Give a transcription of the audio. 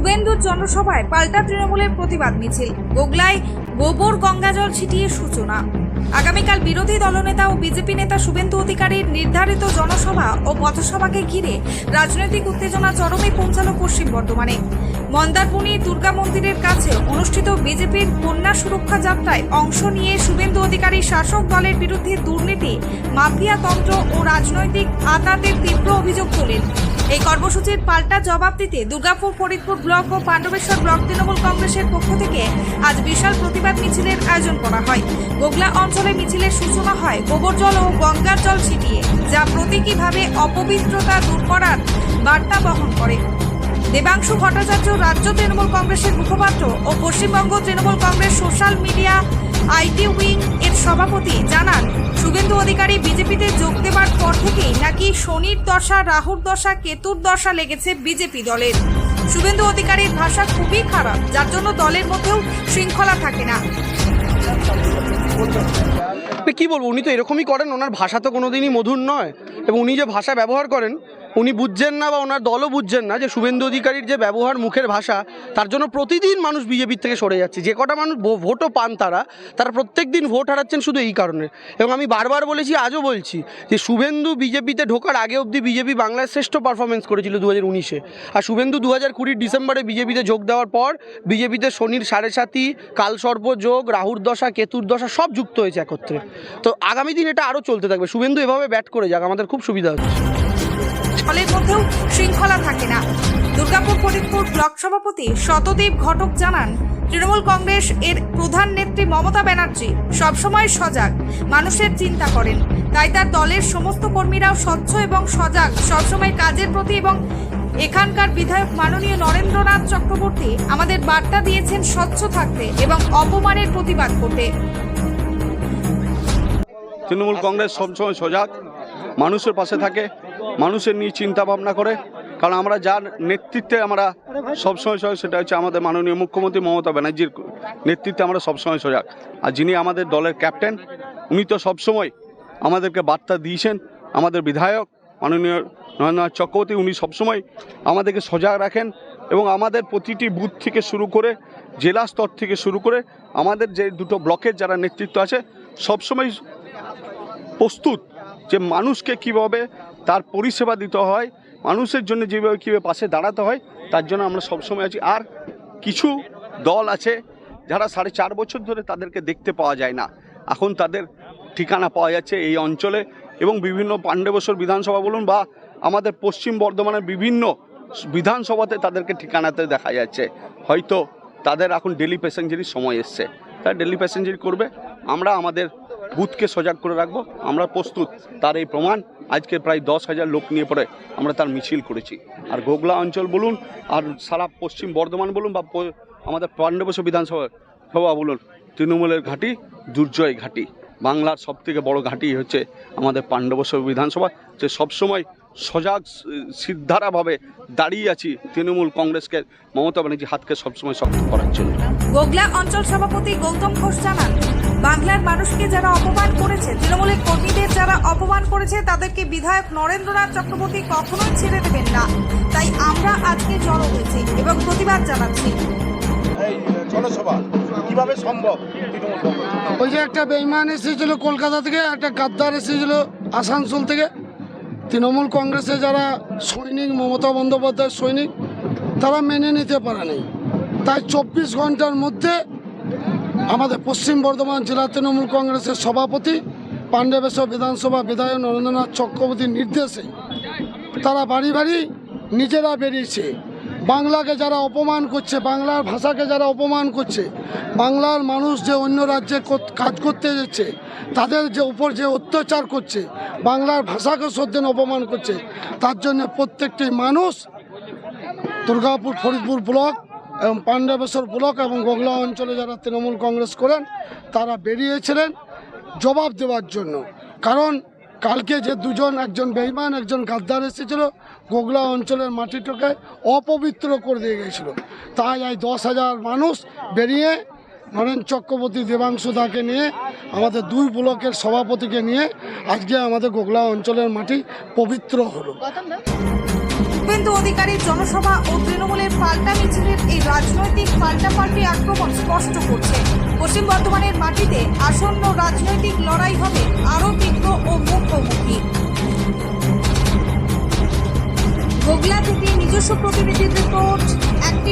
শুভেন্দুর জনসভায় পাল্টা তৃণমূলের প্রতিবাদ মিছিল। গোগলায় গোবর গঙ্গাজল ছিটিয়ে সূচনা। আগামীকাল বিরোধী দলনেতা ও বিজেপি নেতা শুভেন্দু অধিকারীর নির্ধারিত জনসভা ও পথসভাকে ঘিরে রাজনৈতিক উত্তেজনা চরমে পৌঁছালো পশ্চিম বর্ধমানে। মন্দারমণি দুর্গা মন্দিরের কাছে অনুষ্ঠিত বিজেপির কন্যা সুরক্ষা যাত্রায় অংশ নিয়ে শুভেন্দু অধিকারী শাসক দলের বিরুদ্ধে দুর্নীতি, মাফিয়াতন্ত্র ও রাজনৈতিক আঁতাতের তীব্র অভিযোগ তোলেন। এই কর্মসূচির পাল্টা জবাব দিতে দুর্গাপুর, ফরিদপুর ব্লক ও পাণ্ডবেশ্বর ব্লক তৃণমূল কংগ্রেসের পক্ষ থেকে আজ বিশাল প্রতিবাদ মিছিলের আয়োজন করা হয়। গোগলা অঞ্চলে মিছিলের সূচনা হয় গোবর জল ও গঙ্গার জল ছিটিয়ে, যা প্রতীকীভাবে অপবিত্রতা দূর করার বার্তা বহন করে। দেবাংশু ভট্টাচার্য রাজ্য তৃণমূল কংগ্রেসের মুখপাত্র ও Paschimbanga Trinamool Congress social media IT wing এর সভাপতি জানান, শুভেন্দু অধিকারী বিজেপিতে যোগ দেওয়ার পর থেকেই নাকি শনির দশা, রাহুর দশা, কেতুর দশা লেগেছে বিজেপি দলের। শুভেন্দু অধিকারীর ভাষা খুবই খারাপ, যার জন্য দলের মধ্যেও শৃঙ্খলা থাকে না। কি বলবো, উনি তো এরকমই করেন। ওনার ভাষা তো কোনোদিনই মধুর নয়, এবং উনি যে ভাষা ব্যবহার করেন উনি বুঝছেন না, বা ওনার দলও বুঝছেন না যে শুভেন্দু অধিকারীর যে ব্যবহার, মুখের ভাষা, তার জন্য প্রতিদিন মানুষ বিজেপির থেকে সরে যাচ্ছে। যে কটা মানুষ ভোটও পান তারা প্রত্যেক দিন ভোট হারাচ্ছেন শুধু এই কারণে। এবং আমি বারবার বলেছি, আজও বলছি, যে শুভেন্দু বিজেপিতে ঢোকার আগে অবধি বিজেপি বাংলার শ্রেষ্ঠ পারফরমেন্স করেছিল 2019-এ। আর শুভেন্দু 2020 ডিসেম্বরে বিজেপিতে যোগ দেওয়ার পর বিজেপিতে শনির 7.5, কালসর্প যোগ, রাহুর দশা, কেতুর দশা সব যুক্ত হয়েছে একত্রে। তো আগামী দিন এটা আরও চলতে থাকবে। শুভেন্দু এভাবে ব্যাট করে যাক, আমাদের খুব সুবিধা হচ্ছে। দলের মধ্যেও শৃঙ্খলা থাকে না। দুর্গাপুর, ফরিদপুর ব্লক সভাপতি শতদীপ ঘটক জানান, তৃণমূল কংগ্রেস এর প্রধান নেত্রী মমতা ব্যানার্জি সবসময় সজাগ, মানুষের চিন্তা করেন। তাই তার দলের সমস্ত কর্মীরাও স্বচ্ছ এবং সজাগ সবসময় কাজের প্রতি। এবং এখানকার বিধায়ক মাননীয় নরেন্দ্রনাথ চক্রবর্তী আমাদের বার্তা দিয়েছেন স্বচ্ছ থাকতে এবং অপমানের প্রতিবাদ করতে। তৃণমূল কংগ্রেস সবসময় সজাগ, মানুষের পাশে থাকে, মানুষের নিয়ে চিন্তা ভাবনা করে। কারণ আমরা যার নেতৃত্বে আমরা সবসময় সজাগ, সেটা হচ্ছে আমাদের মাননীয় মুখ্যমন্ত্রী মমতা ব্যানার্জির নেতৃত্বে আমরা সবসময় সজাগ। আর যিনি আমাদের দলের ক্যাপ্টেন, উনি তো সবসময় আমাদেরকে বার্তা দিয়েছেন। আমাদের বিধায়ক মাননীয় নরেন্দ্রনাথ চক্রবর্তী, উনি সবসময় আমাদেরকে সজাগ রাখেন। এবং আমাদের প্রতিটি বুথ থেকে শুরু করে, জেলা স্তর থেকে শুরু করে, আমাদের যে দুটো ব্লকের যারা নেতৃত্ব আছে সবসময় প্রস্তুত যে মানুষকে কীভাবে তার পরিষেবা দিতে হয়, মানুষের জন্য যেভাবে কীভাবে পাশে দাঁড়াতে হয়, তার জন্য আমরা সবসময় আছি। আর কিছু দল আছে যারা 4.5 বছর ধরে তাদেরকে দেখতে পাওয়া যায় না, এখন তাদের ঠিকানা পাওয়া যাচ্ছে এই অঞ্চলে। এবং বিভিন্ন পাণ্ডবেশ্বর বিধানসভা বলুন বা আমাদের পশ্চিম বর্ধমানের বিভিন্ন বিধানসভাতে তাদেরকে ঠিকানাতে দেখা যাচ্ছে। হয়তো তাদের এখন ডেলি প্যাসেঞ্জারির সময় এসছে, তারা ডেলি প্যাসেঞ্জারি করবে। আমরা আমাদের বুথকে সজাগ করে রাখবো, আমরা প্রস্তুত। তার এই প্রমাণ আজকে প্রায় 10,000 লোক নিয়ে পড়ে আমরা তার মিছিল করেছি। আর গোগলা অঞ্চল বলুন, আর সারা পশ্চিম বর্ধমান বলুন, বা আমাদের পাণ্ডবেশ্বর বিধানসভা বলুন, তৃণমূলের ঘাঁটি, দুর্জয় ঘাঁটি। বাংলার সবথেকে বড় ঘাঁটি হচ্ছে আমাদের পাণ্ডবেশ্বর বিধানসভা, যে সবসময় সজাগ সিদ্ধারাভাবে দাঁড়িয়ে আছি তৃণমূল কংগ্রেসকে, মমতা ব্যানার্জি হাতকে সবসময় শক্ত করার জন্য। গোগলা অঞ্চল সভাপতি গৌতম ঘোষ জানান, বাংলার মানুষকে যারা অপমান করেছে, তৃণমূলের কর্মীদের যারা অপমান করেছে, তাদেরকে বিধায়ক নরেন্দ্রনাথ চক্রবর্তী কখনোই ছেড়ে দেবেন না। তাই আমরা আজকে জড়ো হয়েছি এবং প্রতিবাদ জানাচ্ছি। জনসভা কিভাবে সম্ভব? ওই যে একটা বেঈমান এসেছিল কলকাতা থেকে, একটা গাদ্দার এসেছিল আসানসোল থেকে। তৃণমূল কংগ্রেসে যারা সৈনিক, মমতা বন্দ্যোপাধ্যায়ের সৈনিক, তারা মেনে নিতে পারে নাই। তাই 24 ঘন্টার মধ্যে আমাদের পশ্চিম বর্ধমান জেলা তৃণমূল কংগ্রেসের সভাপতি, পাণ্ডবেশ্বর বিধানসভা বিধায়ক নরেন্দ্রনাথ চক্রবর্তীর নির্দেশে তারা বাড়ি বাড়ি নিজেরা বেরিয়েছে। বাংলাকে যারা অপমান করছে, বাংলার ভাষাকে যারা অপমান করছে, বাংলার মানুষ যে অন্য রাজ্যে কাজ করতে যাচ্ছে তাদের যে উপর যে অত্যাচার করছে, বাংলার ভাষাকে সদ্যেন অপমান করছে, তার জন্য প্রত্যেকটি মানুষ দুর্গাপুর, ফরিদপুর ব্লক এবং পাণ্ডবেশ্বর ব্লক এবং গোগলা অঞ্চলে যারা তৃণমূল কংগ্রেস করেন তারা বেরিয়েছিলেন জবাব দেওয়ার জন্য। কারণ কালকে যে দুজন, একজন বেঈমান, একজন গাদ্দার এসেছিল, গোগলা অঞ্চলের মাটিটাকে অপবিত্র করে দিয়ে গিয়েছিল। তাই এই 10,000 মানুষ বেরিয়ে নরেন চক্রবর্তী, দেবাংশু দাকে নিয়ে, আমাদের 2 ব্লকের সভাপতিকে নিয়ে আজকে আমাদের গোগলা অঞ্চলের মাটি পবিত্র হলো। শুভেন্দু অধিকারীর জনসভা ও তৃণমূলের পাল্টা মিছিলের এই রাজনৈতিক পাল্টাপাল্টি আক্রমণ স্পষ্ট করছে পশ্চিম বর্ধমানের মাটিতে আসন্ন রাজনৈতিক লড়াই হবে আরও তীব্র ও মুখোমুখি। গোগলা থেকে নিজস্ব প্রতিনিধির রিপোর্ট, অ্যাক্টিভ